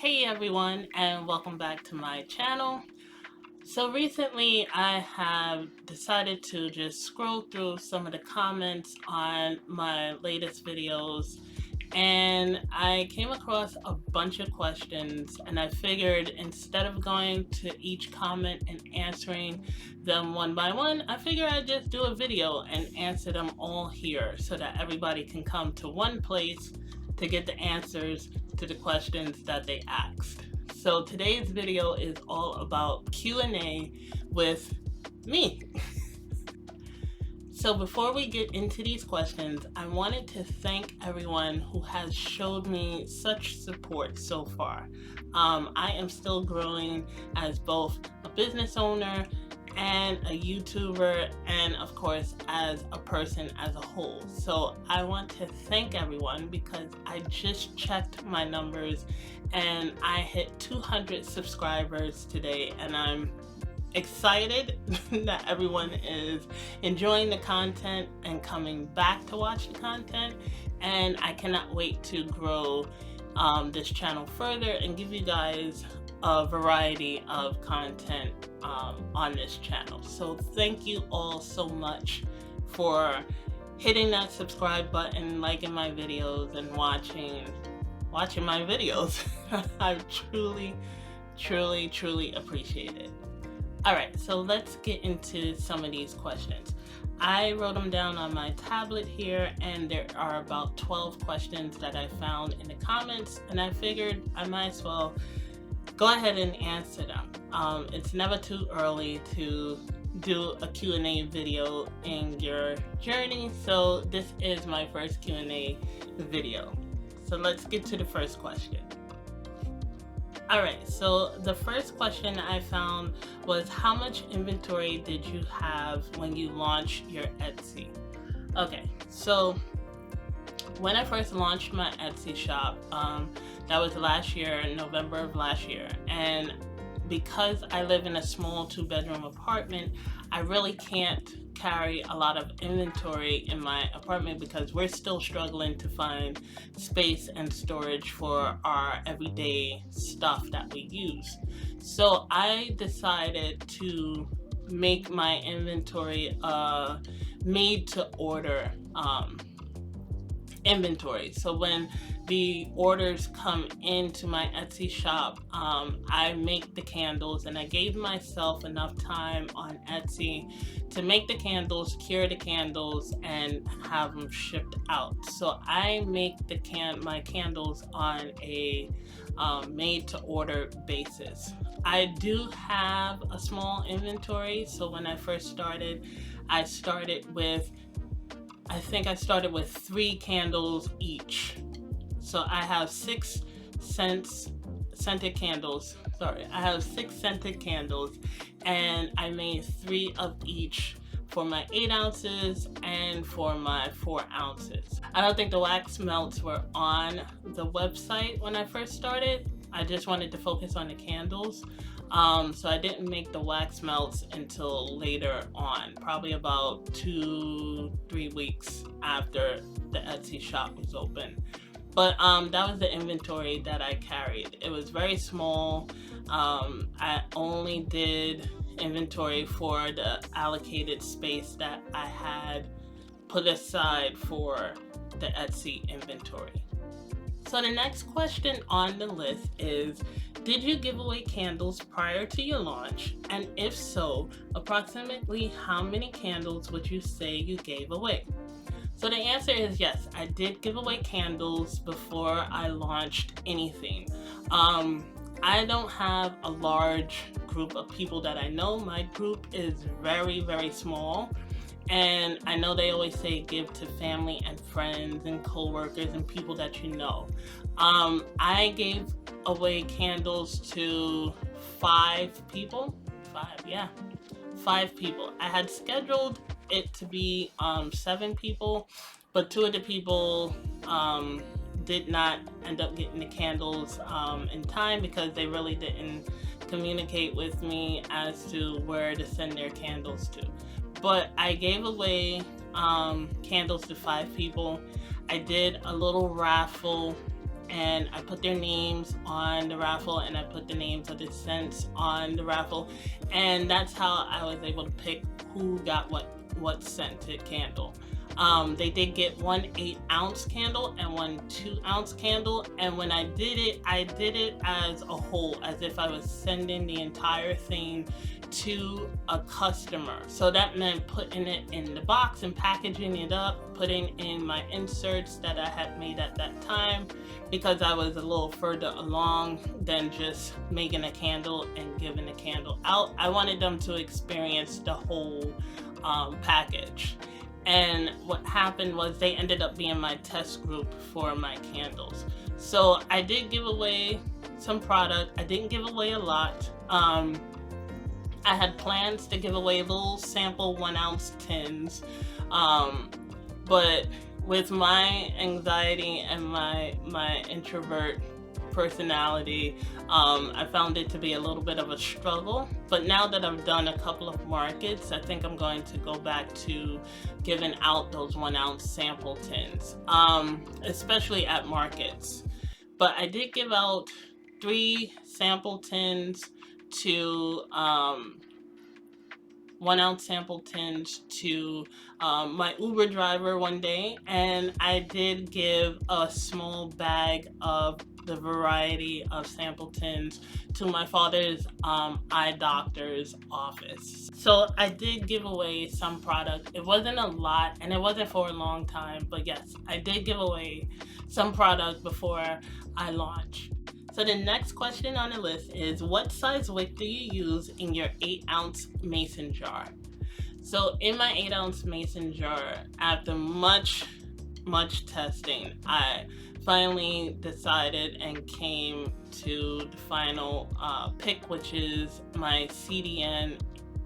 Hey everyone, and welcome back to my channel. So recently I have decided to just scroll through some of the comments on my latest videos, and I came across a bunch of questions, and I figured instead of going to each comment and answering them one by one, I figured I'd just do a video and answer them all here so that everybody can come to one place to get the answers to the questions that they asked. So today's video is all about Q&A with me. So before we get into these questions, I wanted to thank everyone who has showed me such support so far. I am still growing as both a business owner and a YouTuber, and of course as a person as a whole. So I want to thank everyone because I just checked my numbers and I hit 200 subscribers today, and I'm excited that everyone is enjoying the content and coming back to watch the content, and I cannot wait to grow this channel further and give you guys a variety of content on this channel. So thank you all so much for hitting that subscribe button, liking my videos, and watching my videos. I truly appreciate it. Alright, so let's get into some of these questions. I wrote them down on my tablet here, and there are about 12 questions that I found in the comments, and I figured I might as well go ahead and answer them. It's never too early to do a Q&A video in your journey, so this is my first Q&A video. So let's get to the first question. Alright, so the first question I found was, how much inventory did you have when you launched your Etsy? Okay, so when I first launched my Etsy shop, that was last year, in November of last year, and because I live in a small 2-bedroom apartment, I really can't carry a lot of inventory in my apartment because we're still struggling to find space and storage for our everyday stuff that we use. So I decided to make my inventory made to order inventory. So when the orders come into my Etsy shop, I make the candles, and I gave myself enough time on Etsy to make the candles, cure the candles, and have them shipped out. So I make my candles on a made to order basis. I do have a small inventory, so when I first started, I started with 3 candles each. So I have 6 scented candles. I have 6 scented candles, and I made 3 of each for my 8 ounces and for my 4 ounces. I don't think the wax melts were on the website when I first started. I just wanted to focus on the candles. So I didn't make the wax melts until later on, probably about 2-3 weeks after the Etsy shop was open. But that was the inventory that I carried. It was very small. I only did inventory for the allocated space that I had put aside for the Etsy inventory. So the next question on the list is, did you give away candles prior to your launch? And if so, approximately how many candles would you say you gave away? So the answer is yes, I did give away candles before I launched anything. I don't have a large group of people that I know. My group is very small. And I know they always say give to family and friends and co-workers and people that you know. I gave away candles to 5 people. 5 people. I had scheduled it to be 7 people, but 2 of the people did not end up getting the candles in time because they really didn't communicate with me as to where to send their candles to. But I gave away candles to 5 people. I did a little raffle and I put their names on the raffle, and I put the names of the scents on the raffle, and that's how I was able to pick who got what scented candle. They did get one 8-ounce candle and one 2-ounce candle, and when I did it as a whole, as if I was sending the entire thing to a customer. So that meant putting it in the box and packaging it up, putting in my inserts that I had made at that time, because I was a little further along than just making a candle and giving a candle out. I wanted them to experience the whole package. And what happened was they ended up being my test group for my candles. So I did give away some product. I didn't give away a lot. I had plans to give away little sample 1-ounce tins. But with my anxiety and my introvert personality, I found it to be a little bit of a struggle. But now that I've done a couple of markets, I think I'm going to go back to giving out those 1-ounce sample tins, especially at markets. But I did give out 3 sample tins to 1-ounce sample tins to my Uber driver one day, and I did give a small bag of the variety of sample tins to my father's eye doctor's office. So I did give away some product. It wasn't a lot, and it wasn't for a long time, but yes, I did give away some product before I launched. So the next question on the list is, what size wick do you use in your 8-ounce mason jar? So in my 8-ounce mason jar, after much testing, I finally decided and came to the final pick, which is my CDN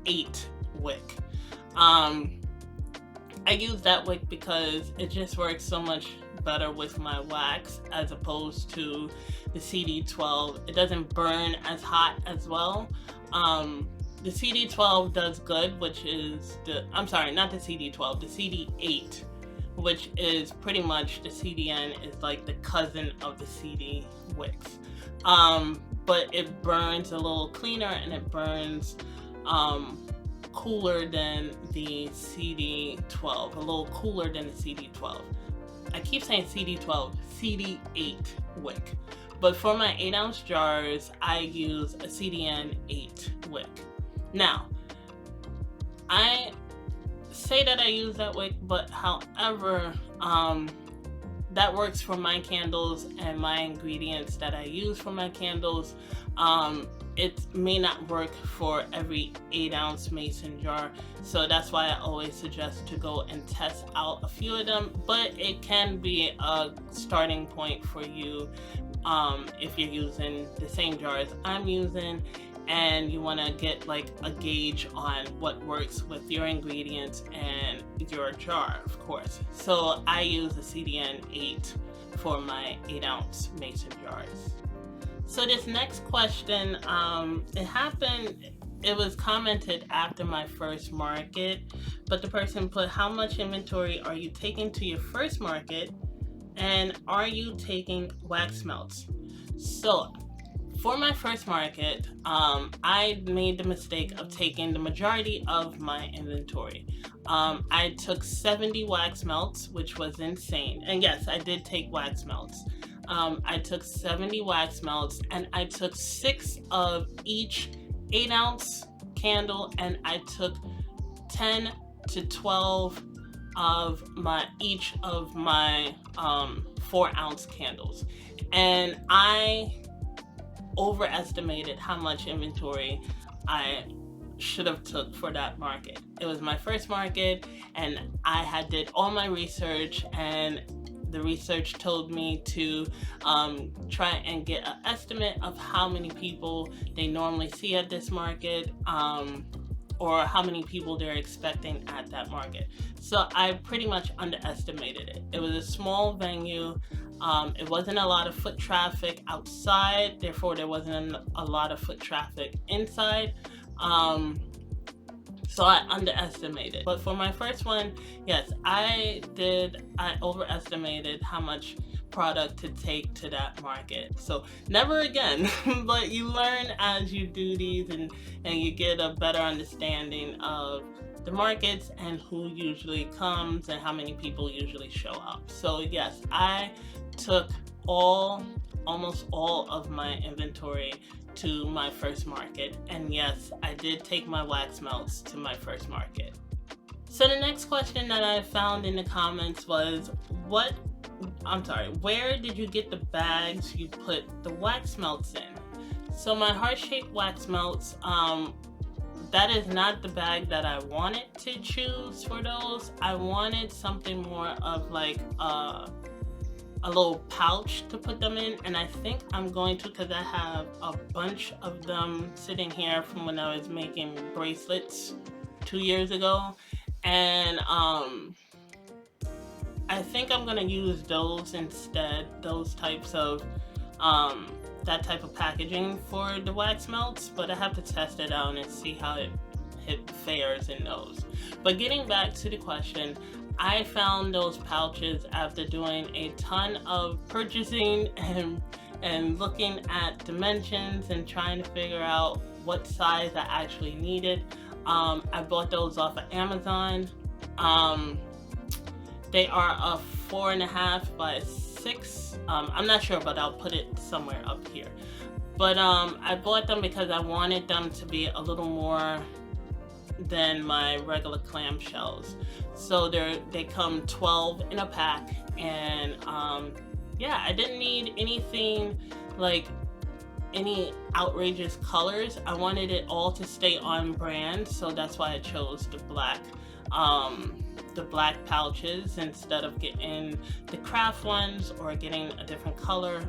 8 wick. I use that wick because it just works so much better with my wax as opposed to the CD12. It doesn't burn as hot as well. The CD12 does good, which is I'm sorry, not the CD12, the CD8, which is pretty much the CDN is like the cousin of the CD wicks. But it burns a little cleaner, and it burns cooler than the CD12, a little cooler than the CD12. I keep saying CD12, CD8 wick. But for my 8-ounce jars, I use a CDN 8 wick. Now, I say that I use that wick, but however, that works for my candles and my ingredients that I use for my candles. It may not work for every 8-ounce mason jar, so that's why I always suggest to go and test out a few of them, but it can be a starting point for you if you're using the same jars I'm using and you want to get like a gauge on what works with your ingredients and your jar, of course. So I use a CDN 8 for my 8-ounce mason jars. So this next question, it was commented after my first market, but the person put, how much inventory are you taking to your first market, and are you taking wax melts? So for my first market, I made the mistake of taking the majority of my inventory. I took 70 wax melts, which was insane. And yes, I did take wax melts. I took 70 wax melts, and I took 6 of each 8-ounce candle, and I took 10 to 12 of each of my 4-ounce candles. And I overestimated how much inventory I should have took for that market. It was my first market, and I did all my research, and the research told me to try and get an estimate of how many people they normally see at this market, or how many people they're expecting at that market. So I pretty much underestimated it. It was a small venue. It wasn't a lot of foot traffic outside, therefore there wasn't a lot of foot traffic inside. So I underestimated. But for my first one, yes, I overestimated how much product to take to that market. So never again, but you learn as you do these, and you get a better understanding of the markets and who usually comes and how many people usually show up. So yes, I took almost all of my inventory to my first market, and yes, I did take my wax melts to my first market. So the next question that I found in the comments was, where did you get the bags you put the wax melts in? So my heart-shaped wax melts, that is not the bag that I wanted to choose for those. I wanted something more of like a little pouch to put them in, and I think I'm going to, because I have a bunch of them sitting here from when I was making bracelets 2 years ago, and I think I'm gonna use those instead, those types of that type of packaging for the wax melts, but I have to test it out and see how it fares in those. But getting back to the question, I found those pouches after doing a ton of purchasing and looking at dimensions and trying to figure out what size I actually needed. I bought those off of Amazon. They are a 4.5 by 6. I'm not sure, but I'll put it somewhere up here. But I bought them because I wanted them to be a little more than my regular clamshells. So they come 12 in a pack, and yeah, I didn't need anything like any outrageous colors. I wanted it all to stay on brand, so that's why I chose the black pouches instead of getting the craft ones or getting a different color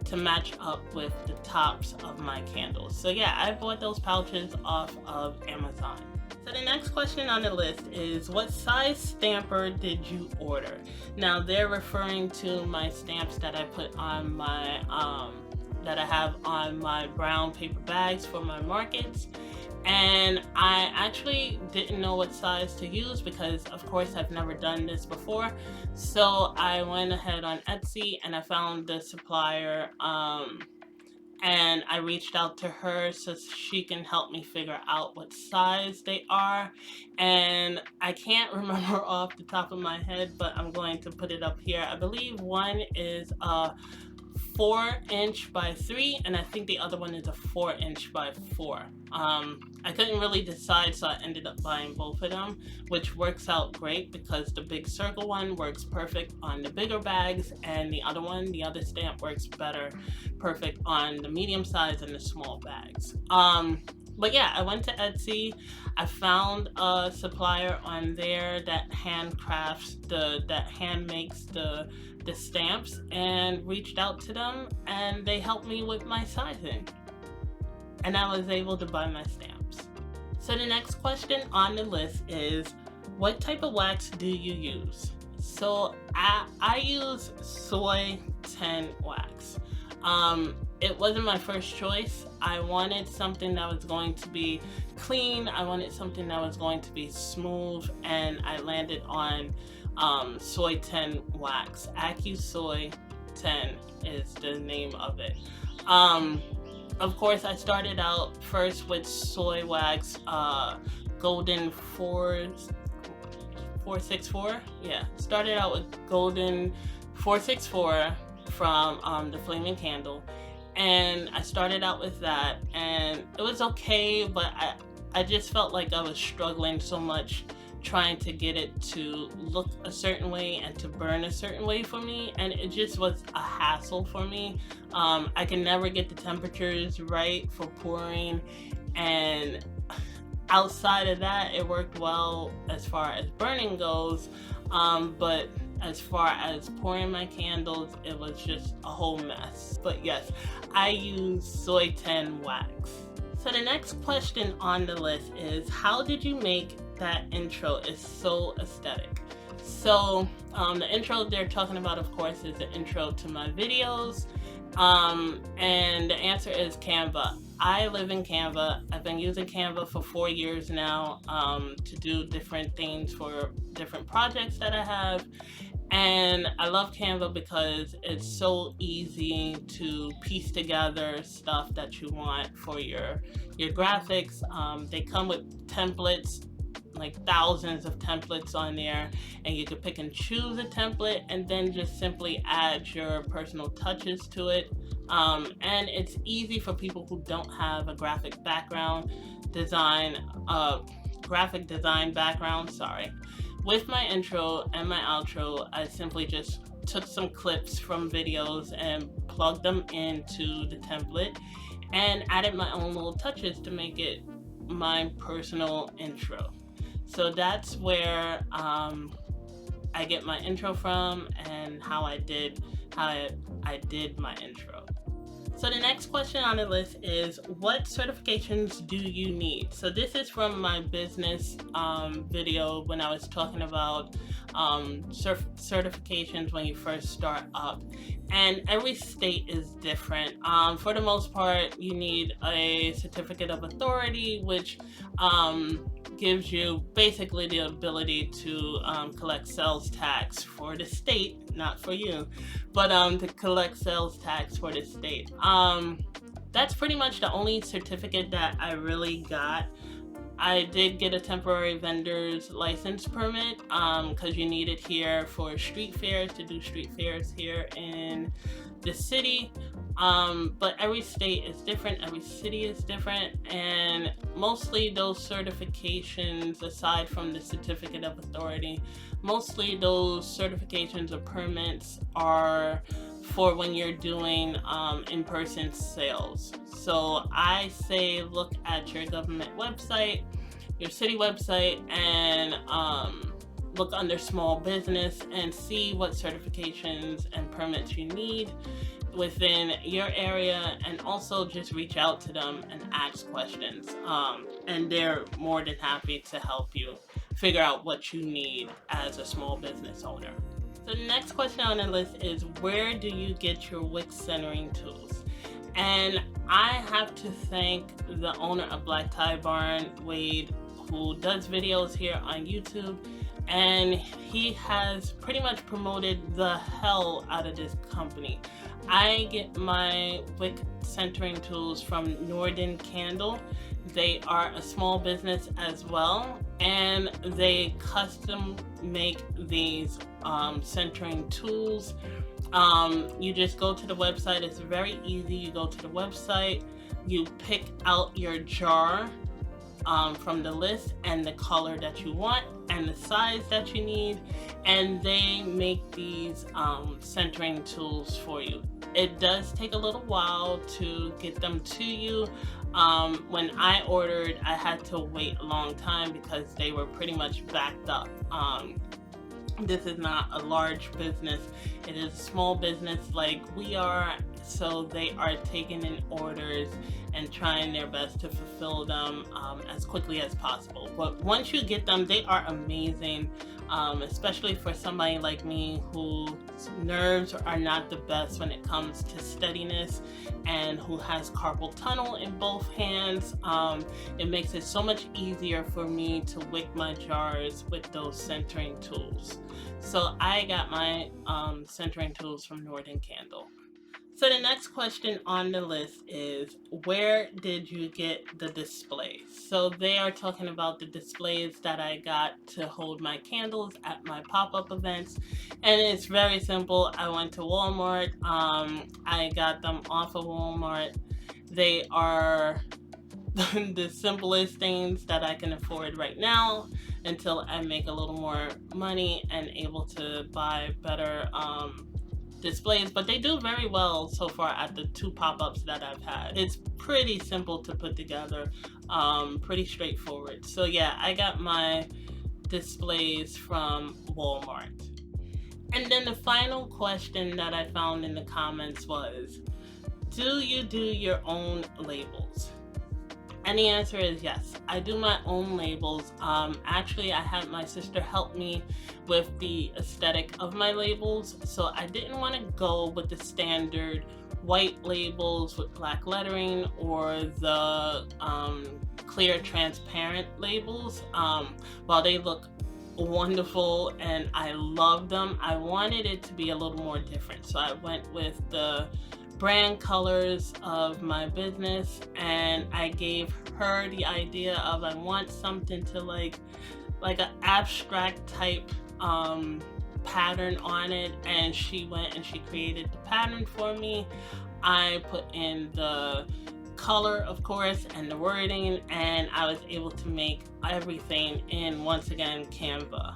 to match up with the tops of my candles. So yeah, I bought those pouches off of Amazon. So the next question on the list is, what size stamper did you order? Now they're referring to my stamps that I put on my that I have on my brown paper bags for my markets. And I actually didn't know what size to use because of course I've never done this before. So I went ahead on Etsy and I found the supplier, and I reached out to her so she can help me figure out what size they are. And I can't remember off the top of my head, but I'm going to put it up here. I believe one is 4" by 3, and I think the other one is a 4" by 4. I couldn't really decide, so I ended up buying both of them, which works out great because the big circle one works perfect on the bigger bags, and the other one, the other stamp, works perfect on the medium size and the small bags. But yeah, I went to Etsy. I found a supplier on there that handcrafts that hand makes the stamps, and reached out to them, and they helped me with my sizing, and I was able to buy my stamps. So the next question on the list is, what type of wax do you use? So I use soy 10 wax. It wasn't my first choice. I wanted something that was going to be clean. I wanted something that was going to be smooth, and I landed on soy 10 wax. AccuSoy 10 is the name of it. Of course, I started out first with soy wax, Golden 464. Yeah, started out with Golden 464 from the Flaming Candle, and I started out with that, and it was okay, but I just felt like I was struggling so much trying to get it to look a certain way and to burn a certain way for me, and it just was a hassle for me. I can never get the temperatures right for pouring, and outside of that it worked well as far as burning goes, but as far as pouring my candles, it was just a whole mess. But yes, I use soy 10 wax. So the next question on the list is, how did you make that intro? Is so aesthetic? So the intro they're talking about, of course, is the intro to my videos, and the answer is Canva. I live in Canva. I've been using Canva for 4 years now to do different things for different projects that I have, And I love Canva because it's so easy to piece together stuff that you want for your graphics. They come with templates, like thousands of templates on there, and you can pick and choose a template and then just simply add your personal touches to it. And it's easy for people who don't have a graphic design background, sorry. With my intro and my outro, I simply just took some clips from videos and plugged them into the template and added my own little touches to make it my personal intro. So that's where I get my intro from, and how I did my intro. So the next question on the list is, what certifications do you need? So this is from my business video when I was talking about certifications when you first start up. And every state is different. For the most part, you need a certificate of authority, which gives you basically the ability to collect sales tax for the state, not for you, but to collect sales tax for the state. That's pretty much the only certificate that I really got. I did get a temporary vendor's license permit because you need it here for street fairs, to do street fairs here in the city. But every state is different, every city is different, and mostly those certifications, aside from the certificate of authority, mostly those certifications or permits are for when you're doing in-person sales. So I say look at your government website, your city website, and look under small business and see what certifications and permits you need within your area, and also just reach out to them and ask questions, and they're more than happy to help you figure out what you need as a small business owner. So the next question on the list is, where do you get your wick centering tools? And I have to thank the owner of Black Tie Barn, Wade, who does videos here on YouTube, and he has pretty much promoted the hell out of this company. I get my wick centering tools from Norden Candle. They are a small business as well, and they custom make these centering tools. You just go to the website. It's very easy. You go to the website, you pick out your jar from the list and the color that you want and the size that you need, and they make these centering tools for you. It does take a little while to get them to you. When I ordered, I had to wait a long time because they were pretty much backed up. This is not a large business. It is a small business like we are, so they are taking in orders and trying their best to fulfill them as quickly as possible. But once you get them, they are amazing, especially for somebody like me whose nerves are not the best when it comes to steadiness and who has carpal tunnel in both hands. It makes it so much easier for me to wick my jars with those centering tools. So I got my centering tools from Norden Candle. So the next question on the list is, where did you get the displays? So they are talking about the displays that I got to hold my candles at my pop-up events, and it's very simple. I went to Walmart. I got them off of Walmart. They are the simplest things that I can afford right now until I make a little more money and able to buy better displays, but they do very well so far at the 2 pop-ups that I've had. It's pretty simple to put together, pretty straightforward. So yeah, I got my displays from Walmart. And then the final question that I found in the comments was, do you do your own labels? And the answer is yes. I do my own labels. Actually, I had my sister help me with the aesthetic of my labels, so I didn't want to go with the standard white labels with black lettering or the clear transparent labels. While they look wonderful and I love them. I wanted it to be a little more different, so I went with the brand colors of my business, and I gave her the idea of I want something to like an abstract type pattern on it, and she went and she created the pattern for me. I put in the color, of course, and the wording, and I was able to make everything in, once again, Canva.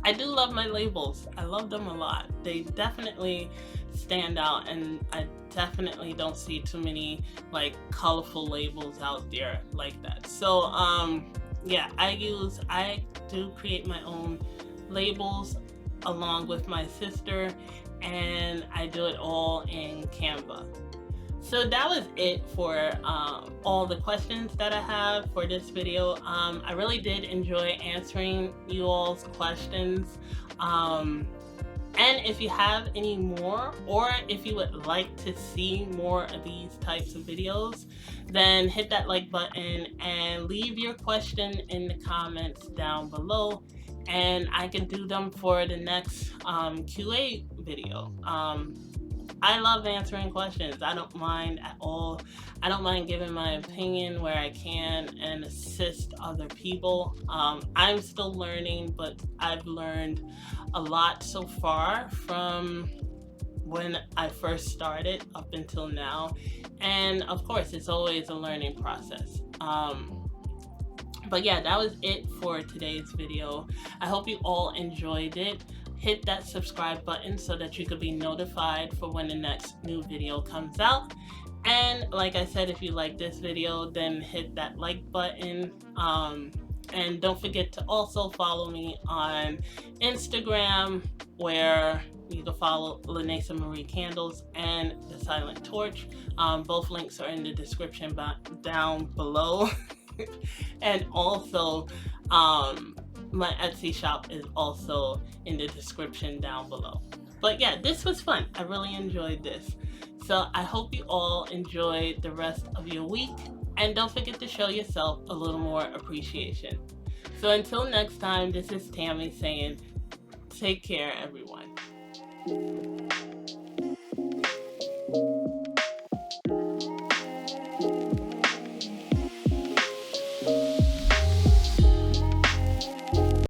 I do love my labels. I love them a lot. They definitely stand out, and I definitely don't see too many like colorful labels out there like that. So yeah, I do create my own labels along with my sister, and I do it all in Canva. So that was it for all the questions that I have for this video. I really did enjoy answering you all's questions. And if you have any more, or if you would like to see more of these types of videos, then hit that like button and leave your question in the comments down below, and I can do them for the next QA video. I love answering questions. I don't mind at all. I don't mind giving my opinion where I can and assist other people. I'm still learning, but I've learned a lot so far from when I first started up until now. And of course, it's always a learning process. But yeah, that was it for today's video. I hope you all enjoyed it. Hit that subscribe button so that you could be notified for when the next new video comes out. And like I said, if you like this video, then hit that like button. And don't forget to also follow me on Instagram, where you can follow Lanacia Candles and The Silent Torch. Both links are in the description down below. And also, my Etsy shop is also in the description down below. But yeah, this was fun. I really enjoyed this. So I hope you all enjoyed the rest of your week. And don't forget to show yourself a little more appreciation. So until next time, this is Tammy saying, take care, everyone.